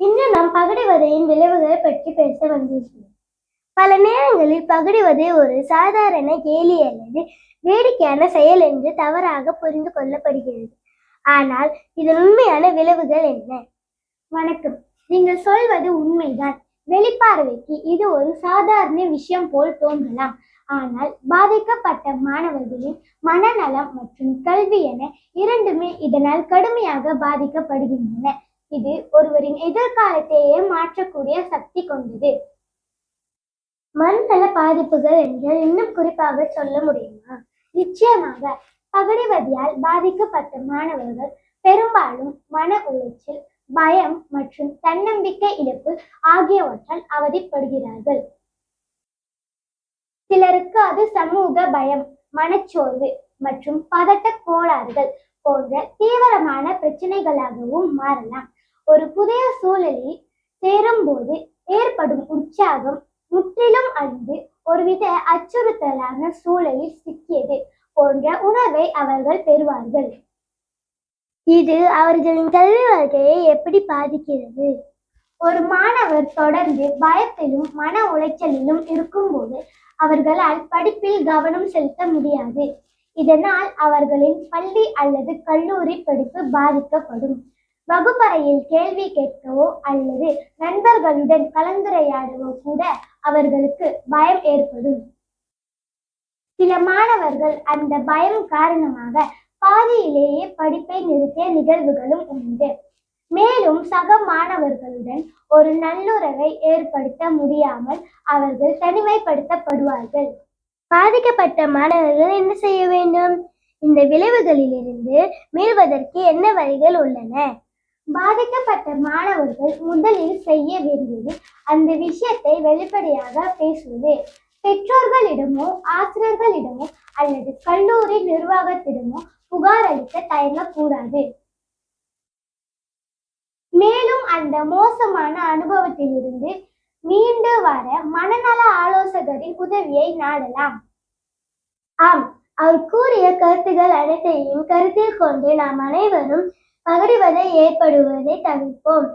இன்று நாம் பகடிவதையின் விளைவுகள் பற்றி பேச வந்துள்ளோம். பல நேரங்களில் பகடிவதை ஒரு சாதாரண கேலி அல்லது வேடிக்கையான செயல் என்று தவறாக புரிந்து கொள்ளப்படுகிறது. ஆனால் இதன் உண்மையான விளைவுகள் என்ன? வணக்கம். நீங்கள் சொல்வது உண்மைதான். வெளிப்பார்வைக்கு இது ஒரு சாதாரண விஷயம் போல் தோன்றலாம். ஆனால் பாதிக்கப்பட்ட மாணவர்களின் மனநலம் மற்றும் கல்வி என இரண்டுமே இதனால் கடுமையாக பாதிக்கப்படுகின்றன. இது ஒருவரின் எதிர்காலத்தையே மாற்றக்கூடிய சக்தி கொண்டது. மனநல பாதிப்புகள் என்றால் இன்னும் குறிப்பாக சொல்ல முடியுமா? நிச்சயமாக. பகடிவதையால் பாதிக்கப்பட்ட மாணவர்கள் பெரும்பாலும் மன உளைச்சல், பயம் மற்றும் தன்னம்பிக்கை இழப்பு ஆகியவற்றால் அவதிப்படுகிறார்கள். சிலருக்கு அது சமூக பயம், மனச்சோர்வு மற்றும் பதட்ட கோளாறுகள் போன்ற தீவிரமான பிரச்சனைகளாகவும் மாறலாம். ஒரு புதிய சூழலில் சேரும் போது ஏற்படும் உற்சாகம் முற்றிலும் அழிந்து ஒருவித அச்சுறுத்தலான சூழலில் சிக்கியது போன்ற உணர்வை அவர்கள் பெறுவார்கள். இது அவர்களின் கல்வி வாழ்க்கையை எப்படி பாதிக்கிறது? ஒரு மாணவர் தொடர்ந்து பயத்திலும் மன உளைச்சலிலும் இருக்கும்போது அவர்களால் படிப்பில் கவனம் செலுத்த முடியாது. இதனால் அவர்களின் பள்ளி அல்லது கல்லூரி படிப்பு பாதிக்கப்படும். வகுப்பறையில் கேள்வி கேட்கவோ அல்லது நண்பர்களுடன் கலந்துரையாடவோ கூட அவர்களுக்கு பயம் ஏற்படும். சில மாணவர்கள் அந்த பயம் காரணமாக பாதியிலேயே படிப்பை நிறுத்திய நிகழ்வுகளும் உண்டு. மேலும் சக மாணவர்களுடன் ஒரு நல்லுறவை ஏற்படுத்த முடியாமல் அவர்கள் தனிமைப்படுத்தப்படுவார்கள். பாதிக்கப்பட்ட மாணவர்கள் என்ன செய்ய வேண்டும்? இந்த விளைவுகளிலிருந்து மீள்வதற்கு என்ன வழிகள் உள்ளன? பாதிக்கப்பட்ட மாணவர்கள் முதலில் செய்ய வேண்டியது அந்த விஷயத்தை வெளிப்படையாக பேசுவது. பெற்றோர்களிடமோ ஆசிரியர்களிடமோ அல்லது கல்லூரி நிர்வாகத்திடமோ புகார் அளிக்க தயங்கக்கூடாது. மேலும் அந்த மோசமான அனுபவத்திலிருந்து மீண்டு வர மனநல ஆலோசகரின் உதவியை நாடலாம். ஆம், அவர் கூறிய கருத்துகள் அனைத்தையும் கருத்தில் கொண்டு நாம் அனைவரும் பகடிவதை ஏற்படுவதை தவிர்ப்போம்.